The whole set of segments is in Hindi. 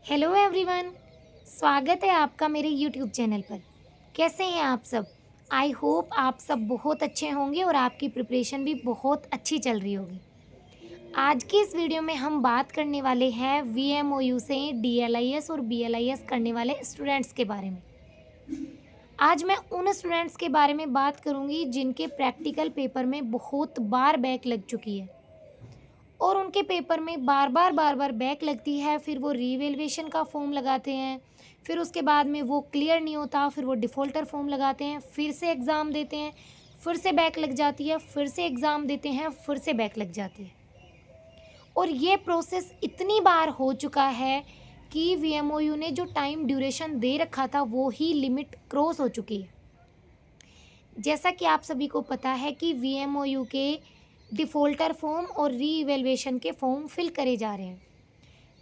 Hello everyone. स्वागत है आपका मेरे यूट्यूब चैनल पर। कैसे हैं आप सब? आई होप आप सब बहुत अच्छे होंगे और आपकी प्रिपरेशन भी बहुत अच्छी चल रही होगी। आज की इस वीडियो में हम बात करने वाले हैं वीएमओयू से डीएलआईएस और बीएलआईएस करने वाले स्टूडेंट्स के बारे में। आज मैं उन स्टूडेंट्स के बारे में बात करूंगी जिनके प्रैक्टिकल पेपर में बहुत बार बैक लग चुकी है और उनके पेपर में बार बार बैक लगती है। फिर वो रीवैल्यूएशन का फॉर्म लगाते हैं, फिर उसके बाद में वो क्लियर नहीं होता, फिर वो डिफ़ॉल्टर फॉर्म लगाते हैं, फिर से एग्ज़ाम देते हैं, फिर से बैक लग जाती है, फिर से एग्ज़ाम देते हैं, फिर से बैक लग जाती है। और ये प्रोसेस इतनी बार हो चुका है कि वीएमओयू ने जो टाइम ड्यूरेशन दे रखा था वो ही लिमिट क्रॉस हो चुकी है। जैसा कि आप सभी को पता है कि वीएमओयू के डिफ़ॉल्टर फॉर्म और रीइवैल्यूएशन के फॉर्म फिल करे जा रहे हैं।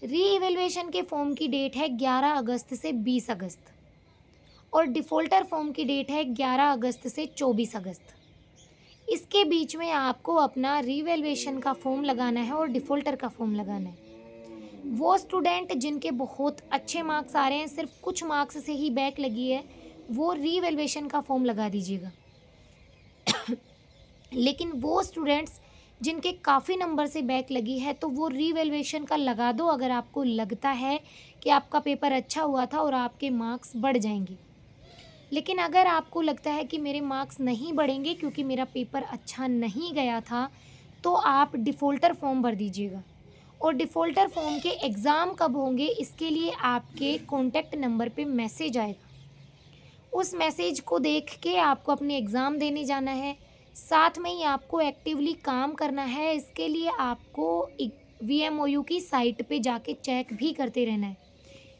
रीइवैल्यूएशन के फॉर्म की डेट है 11 अगस्त से 20 अगस्त और डिफ़ॉल्टर फॉर्म की डेट है 11 अगस्त से 24 अगस्त। इसके बीच में आपको अपना रीइवैल्यूएशन का फॉर्म लगाना है और डिफ़ॉल्टर का फॉर्म लगाना है। वो स्टूडेंट जिनके बहुत अच्छे मार्क्स आ रहे हैं, सिर्फ कुछ मार्क्स से ही बैक लगी है, वो रीइवैल्यूएशन का फॉर्म लगा दीजिएगा। लेकिन वो स्टूडेंट्स जिनके काफ़ी नंबर से बैक लगी है तो वो रीवैल्यूएशन का लगा दो अगर आपको लगता है कि आपका पेपर अच्छा हुआ था और आपके मार्क्स बढ़ जाएंगे। लेकिन अगर आपको लगता है कि मेरे मार्क्स नहीं बढ़ेंगे क्योंकि मेरा पेपर अच्छा नहीं गया था, तो आप डिफ़ॉल्टर फॉर्म भर दीजिएगा। और डिफ़ॉल्टर फॉर्म के एग्ज़ाम कब होंगे इसके लिए आपके कॉन्टैक्ट नंबर पे मैसेज आएगा। उस मैसेज को देख के आपको अपने एग्ज़ाम देने जाना है। साथ में ही आपको एक्टिवली काम करना है। इसके लिए आपको वीएमओयू की साइट पे जाके चेक भी करते रहना है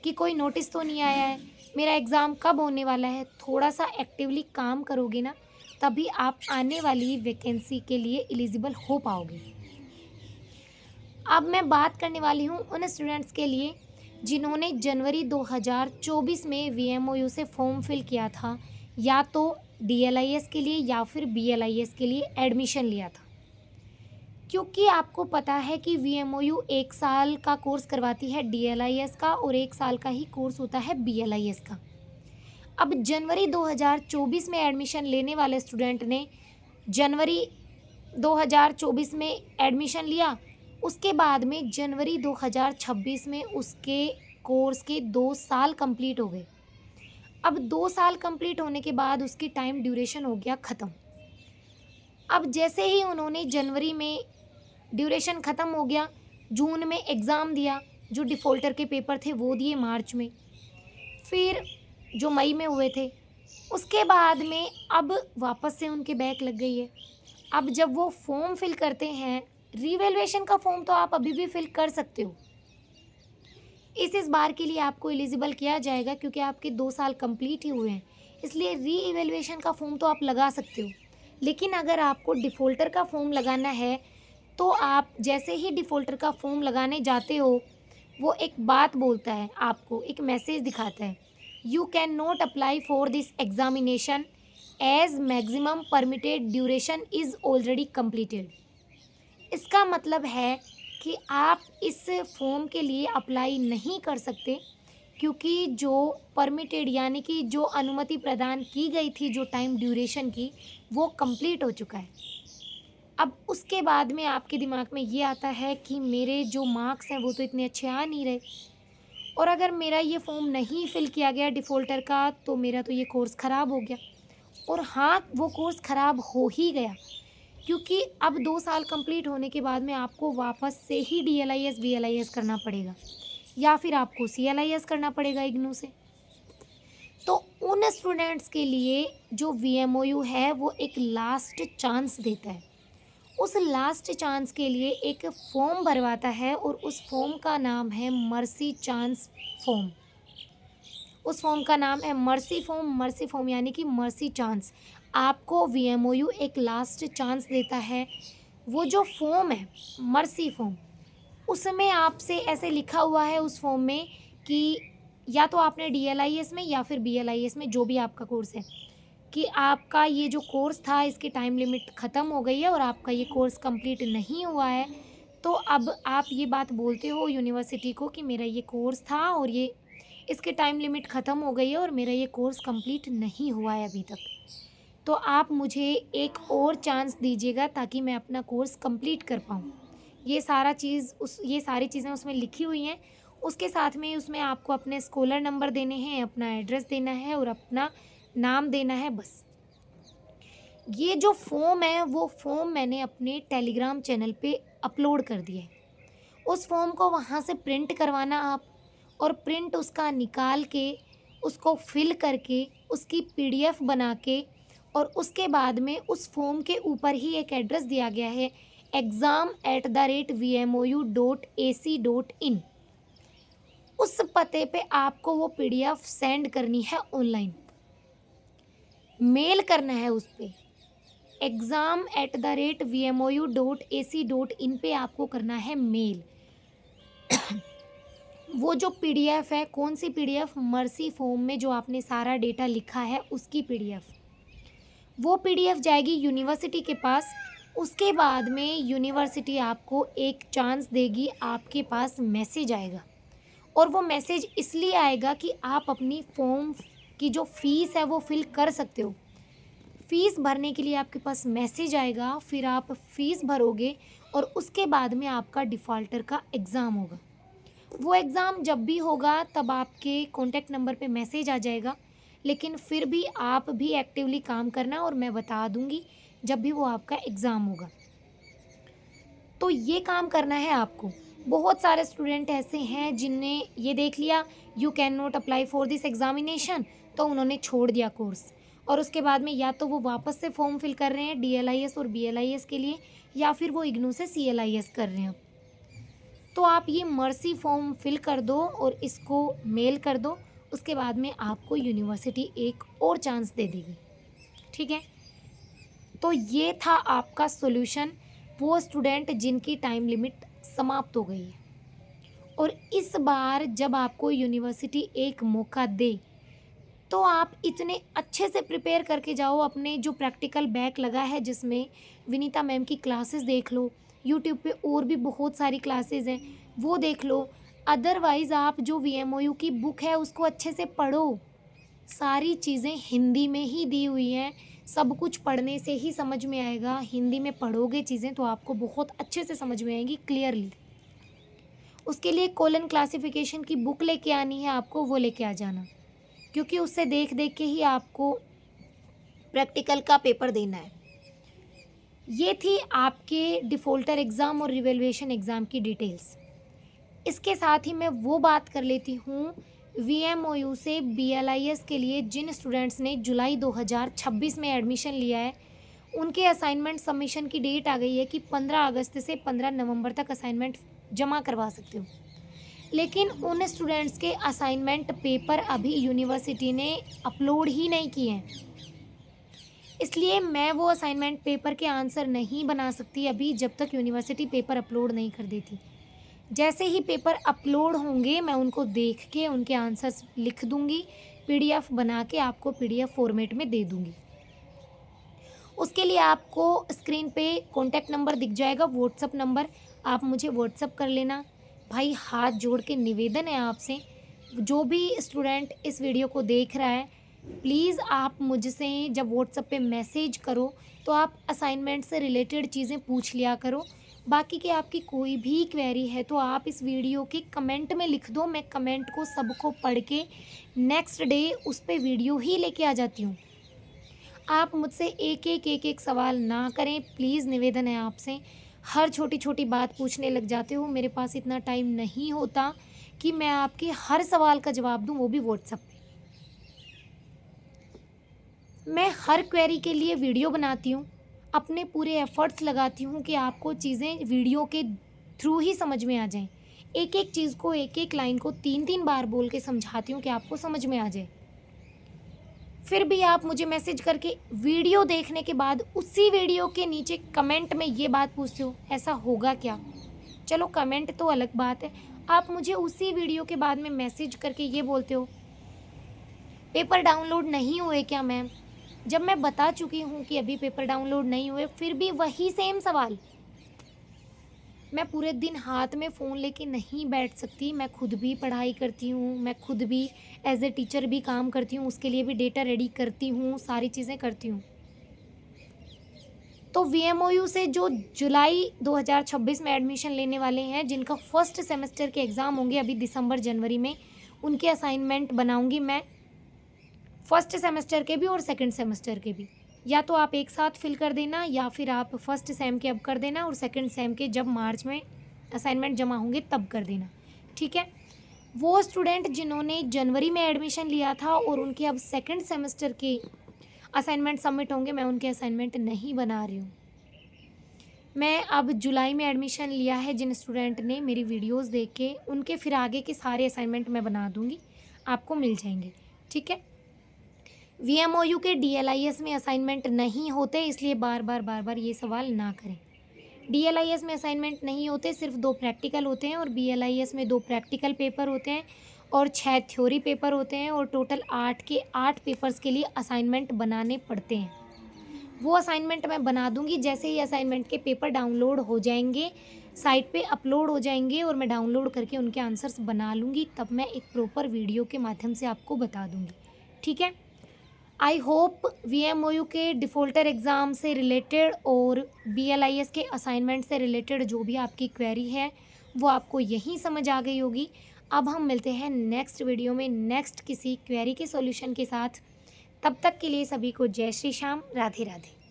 कि कोई नोटिस तो नहीं आया है, मेरा एग्ज़ाम कब होने वाला है। थोड़ा सा एक्टिवली काम करोगे ना, तभी आप आने वाली वैकेंसी के लिए एलिजिबल हो पाओगे। अब मैं बात करने वाली हूँ उन स्टूडेंट्स के लिए जिन्होंने जनवरी 2024 में वीएमओयू से फॉर्म फिल किया था, या तो डीएलआईएस के लिए या फिर बीएलआईएस के लिए एडमिशन लिया था। क्योंकि आपको पता है कि वीएमओयू 1 साल का कोर्स करवाती है डीएलआईएस का और 1 साल का ही कोर्स होता है बीएलआईएस का। अब जनवरी 2024 में एडमिशन लेने वाले स्टूडेंट ने जनवरी 2024 में एडमिशन लिया, उसके बाद में जनवरी 2026 में उसके कोर्स के 2 साल कंप्लीट हो गए। अब 2 साल कंप्लीट होने के बाद उसकी टाइम ड्यूरेशन हो गया ख़त्म। अब जैसे ही उन्होंने जनवरी में ड्यूरेशन ख़त्म हो गया, जून में एग्ज़ाम दिया, जो डिफ़ॉल्टर के पेपर थे वो दिए मार्च में, फिर जो मई में हुए थे, उसके बाद में अब वापस से उनके बैक लग गई है। अब जब वो फॉर्म फिल करते हैं, रीवैल्यूएशन का फॉर्म तो आप अभी भी फिल कर सकते हो। इस बार के लिए आपको एलिजिबल किया जाएगा क्योंकि आपके 2 साल कंप्लीट ही हुए हैं, इसलिए रीइवैल्यूएशन का फॉर्म तो आप लगा सकते हो। लेकिन अगर आपको डिफ़ॉल्टर का फॉर्म लगाना है, तो आप जैसे ही डिफ़ॉल्टर का फॉर्म लगाने जाते हो, वो एक बात बोलता है, आपको एक मैसेज दिखाता है, you can not apply for this examination as maximum permitted duration is already completed. इसका मतलब है कि आप इस फॉर्म के लिए अप्लाई नहीं कर सकते क्योंकि जो परमिटेड यानी कि जो अनुमति प्रदान की गई थी जो टाइम ड्यूरेशन की, वो कंप्लीट हो चुका है। अब उसके बाद में आपके दिमाग में ये आता है कि मेरे जो मार्क्स हैं वो तो इतने अच्छे आ नहीं रहे, और अगर मेरा ये फॉर्म नहीं फिल किया गया डिफ़ॉल्टर का तो मेरा तो ये कोर्स ख़राब हो गया। और हाँ, वो कोर्स ख़राब हो ही गया क्योंकि अब 2 साल कंप्लीट होने के बाद में आपको वापस से ही डीएलआईएस बीएलआईएस करना पड़ेगा या फिर आपको सीएलआईएस करना पड़ेगा इग्नू से। तो उन स्टूडेंट्स के लिए जो वीएमओयू है वो एक लास्ट चांस देता है। उस लास्ट चांस के लिए एक फॉर्म भरवाता है और उस फॉर्म का नाम है मर्सी चांस फॉर्म। उस फॉर्म का नाम है मर्सी फॉर्म यानी कि मर्सी चांस। आपको वीएमओयू एक लास्ट चांस देता है। वो जो फॉर्म है मर्सी फॉर्म, उसमें आपसे ऐसे लिखा हुआ है उस फॉर्म में कि या तो आपने डीएलआईएस में या फिर बीएलआईएस में जो भी आपका कोर्स है, कि आपका ये जो कोर्स था इसकी टाइम लिमिट ख़त्म हो गई है और आपका ये कोर्स कंप्लीट नहीं हुआ है, तो अब आप ये बात बोलते हो यूनिवर्सिटी को कि मेरा ये कोर्स था और ये इसकी टाइम लिमिट ख़त्म हो गई है और मेरा ये कोर्स कंप्लीट नहीं हुआ है अभी तक। तो आप मुझे एक और चांस दीजिएगा ताकि मैं अपना कोर्स कंप्लीट कर पाऊँ। ये सारी चीज़ें उसमें लिखी हुई हैं। उसके साथ में उसमें आपको अपने स्कॉलर नंबर देने हैं, अपना एड्रेस देना है और अपना नाम देना है, बस। ये जो फॉर्म है वो फॉर्म मैंने अपने टेलीग्राम चैनल पे अपलोड कर दिया है। उस फॉर्म को वहाँ से प्रिंट करवाना आप, और प्रिंट उसका निकाल के उसको फिल करके उसकी पीडीएफ बना के, और उसके बाद में उस फॉर्म के ऊपर ही एक एड्रेस दिया गया है exam@vmou.ac.in। उस पते पे आपको वो पीडीएफ सेंड करनी है ऑनलाइन, मेल करना है उस पे exam@vmou.ac.in पे आपको करना है मेल। वो जो पीडीएफ है, कौन सी पीडीएफ? मर्सी फॉर्म में जो आपने सारा डेटा लिखा है उसकी पीडीएफ। वो पीडीएफ जाएगी यूनिवर्सिटी के पास। उसके बाद में यूनिवर्सिटी आपको एक चांस देगी, आपके पास मैसेज आएगा, और वो मैसेज इसलिए आएगा कि आप अपनी फॉर्म की जो फ़ीस है वो फिल कर सकते हो। फ़ीस भरने के लिए आपके पास मैसेज आएगा, फिर आप फ़ीस भरोगे और उसके बाद में आपका डिफ़ॉल्टर का एग्ज़ाम होगा। वो एग्ज़ाम जब भी होगा तब आपके कॉन्टैक्ट नंबर पे मैसेज आ जाएगा, लेकिन फिर भी आप भी एक्टिवली काम करना और मैं बता दूंगी जब भी वो आपका एग्ज़ाम होगा। तो ये काम करना है आपको। बहुत सारे स्टूडेंट ऐसे हैं जिनने ये देख लिया you can not apply for this examination, तो उन्होंने छोड़ दिया कोर्स, और उसके बाद में या तो वो वापस से फॉर्म फिल कर रहे हैं DLIS और BLIS के लिए, या फिर वो इग्नू से CLIS कर रहे हैं। तो आप ये मर्सी फॉर्म फिल कर दो और इसको मेल कर दो। उसके बाद में आपको यूनिवर्सिटी एक और चांस दे देगी, ठीक है। तो ये था आपका सॉल्यूशन, वो स्टूडेंट जिनकी टाइम लिमिट समाप्त हो गई है। और इस बार जब आपको यूनिवर्सिटी एक मौका दे तो आप इतने अच्छे से प्रिपेयर करके जाओ। अपने जो प्रैक्टिकल बैक लगा है जिसमें विनीता मैम की क्लासेस देख लो, यूट्यूब पे और भी बहुत सारी क्लासेस हैं वो देख लो। अदरवाइज़ आप जो VMOU की बुक है उसको अच्छे से पढ़ो। सारी चीज़ें हिंदी में ही दी हुई हैं, सब कुछ पढ़ने से ही समझ में आएगा। हिंदी में पढ़ोगे चीज़ें तो आपको बहुत अच्छे से समझ में आएंगी क्लियरली। उसके लिए कॉलन क्लासिफिकेशन की बुक लेके आनी है आपको, वो लेके आ जाना, क्योंकि उससे देख देख के ही आपको प्रैक्टिकल का पेपर देना है। ये थी आपके डिफ़ॉल्टर एग्ज़ाम और रिवैल्यूएशन एग्ज़ाम की डिटेल्स। इसके साथ ही मैं वो बात कर लेती हूँ VMOU से BLIS के लिए जिन स्टूडेंट्स ने जुलाई 2026 में एडमिशन लिया है, उनके असाइनमेंट सबमिशन की डेट आ गई है कि 15 अगस्त से 15 नवंबर तक असाइनमेंट जमा करवा सकते हो। लेकिन उन स्टूडेंट्स के असाइनमेंट पेपर अभी यूनिवर्सिटी ने अपलोड ही नहीं किए हैं, इसलिए मैं वो असाइनमेंट पेपर के आंसर नहीं बना सकती अभी जब तक यूनिवर्सिटी पेपर अपलोड नहीं कर देती। जैसे ही पेपर अपलोड होंगे मैं उनको देख के उनके आंसर्स लिख दूंगी, PDF बना के आपको PDF फॉर्मेट में दे दूंगी। उसके लिए आपको स्क्रीन पे कॉन्टैक्ट नंबर दिख जाएगा, व्हाट्सअप नंबर, आप मुझे व्हाट्सअप कर लेना। भाई हाथ जोड़ के निवेदन है आपसे, जो भी स्टूडेंट इस वीडियो को देख रहा है, प्लीज़ आप मुझसे जब व्हाट्सएप पे मैसेज करो तो आप असाइनमेंट से रिलेटेड चीज़ें पूछ लिया करो। बाकी की आपकी कोई भी क्वेरी है तो आप इस वीडियो के कमेंट में लिख दो, मैं कमेंट को सबको पढ़ के नेक्स्ट डे उस पर वीडियो ही लेके आ जाती हूँ। आप मुझसे एक एक सवाल ना करें, प्लीज़ निवेदन है आपसे। हर छोटी छोटी बात पूछने लग जाते हो, मेरे पास इतना टाइम नहीं होता कि मैं आपके हर सवाल का जवाब दूँ, वो भी व्हाट्सएप पे। मैं हर क्वेरी के लिए वीडियो बनाती हूँ, अपने पूरे एफ़र्ट्स लगाती हूँ कि आपको चीज़ें वीडियो के थ्रू ही समझ में आ जाएं। एक एक चीज़ को, एक एक लाइन को 3-3 बार बोल के समझाती हूँ कि आपको समझ में आ जाए। फिर भी आप मुझे मैसेज करके वीडियो देखने के बाद उसी वीडियो के नीचे कमेंट में ये बात पूछते हो, ऐसा होगा क्या? चलो कमेंट तो अलग बात है, आप मुझे उसी वीडियो के बाद में मैसेज करके ये बोलते हो पेपर डाउनलोड नहीं हुए क्या मैम? जब मैं बता चुकी हूँ कि अभी पेपर डाउनलोड नहीं हुए, फिर भी वही सेम सवाल। मैं पूरे दिन हाथ में फ़ोन लेके नहीं बैठ सकती, मैं खुद भी पढ़ाई करती हूँ, मैं खुद भी एज़ ए टीचर भी काम करती हूँ, उसके लिए भी डेटा रेडी करती हूँ, सारी चीज़ें करती हूँ। तो वीएमओयू से जो जुलाई 2026 में एडमिशन लेने वाले हैं, जिनका फर्स्ट सेमेस्टर के एग्ज़ाम होंगे अभी दिसंबर जनवरी में, उनके असाइनमेंट बनाऊंगी मैं, फर्स्ट सेमेस्टर के भी और सेकंड सेमेस्टर के भी। या तो आप एक साथ फिल कर देना या फिर आप फर्स्ट सेम के अब कर देना और सेकंड सेम के जब मार्च में असाइनमेंट जमा होंगे तब कर देना, ठीक है। वो स्टूडेंट जिन्होंने जनवरी में एडमिशन लिया था और उनके अब सेकंड सेमेस्टर के असाइनमेंट सबमिट होंगे, मैं उनके असाइनमेंट नहीं बना रही हूँ। मैं अब जुलाई में एडमिशन लिया है जिन स्टूडेंट ने मेरी वीडियोस देख के, उनके फिर आगे के सारे असाइनमेंट मैं बना दूँगी, आपको मिल जाएंगे, ठीक है। वीएमओयू के डीएलआईएस में असाइनमेंट नहीं होते, इसलिए बार बार ये सवाल ना करें। डीएलआईएस में असाइनमेंट नहीं होते, सिर्फ 2 प्रैक्टिकल होते हैं और बीएलआईएस में 2 प्रैक्टिकल पेपर होते हैं और 6 थ्योरी पेपर होते हैं और टोटल 8 के 8 पेपर्स के लिए असाइनमेंट बनाने पड़ते हैं। वो असाइनमेंट मैं बना दूंगी, जैसे ही असाइनमेंट के पेपर डाउनलोड हो जाएंगे, साइट पे अपलोड हो जाएंगे और मैं डाउनलोड करके उनके आंसर्स बना लूँगी, तब मैं एक प्रॉपर वीडियो के माध्यम से आपको बता दूँगी, ठीक है। आई होप वीएमओयू के डिफ़ॉल्टर एग्ज़ाम से रिलेटेड और बीएलआईएस के असाइनमेंट से रिलेटेड जो भी आपकी क्वेरी है वो आपको यहीं समझ आ गई होगी। अब हम मिलते हैं नेक्स्ट वीडियो में नेक्स्ट किसी क्वेरी के सॉल्यूशन के साथ। तब तक के लिए सभी को जय श्री श्याम, राधे राधे।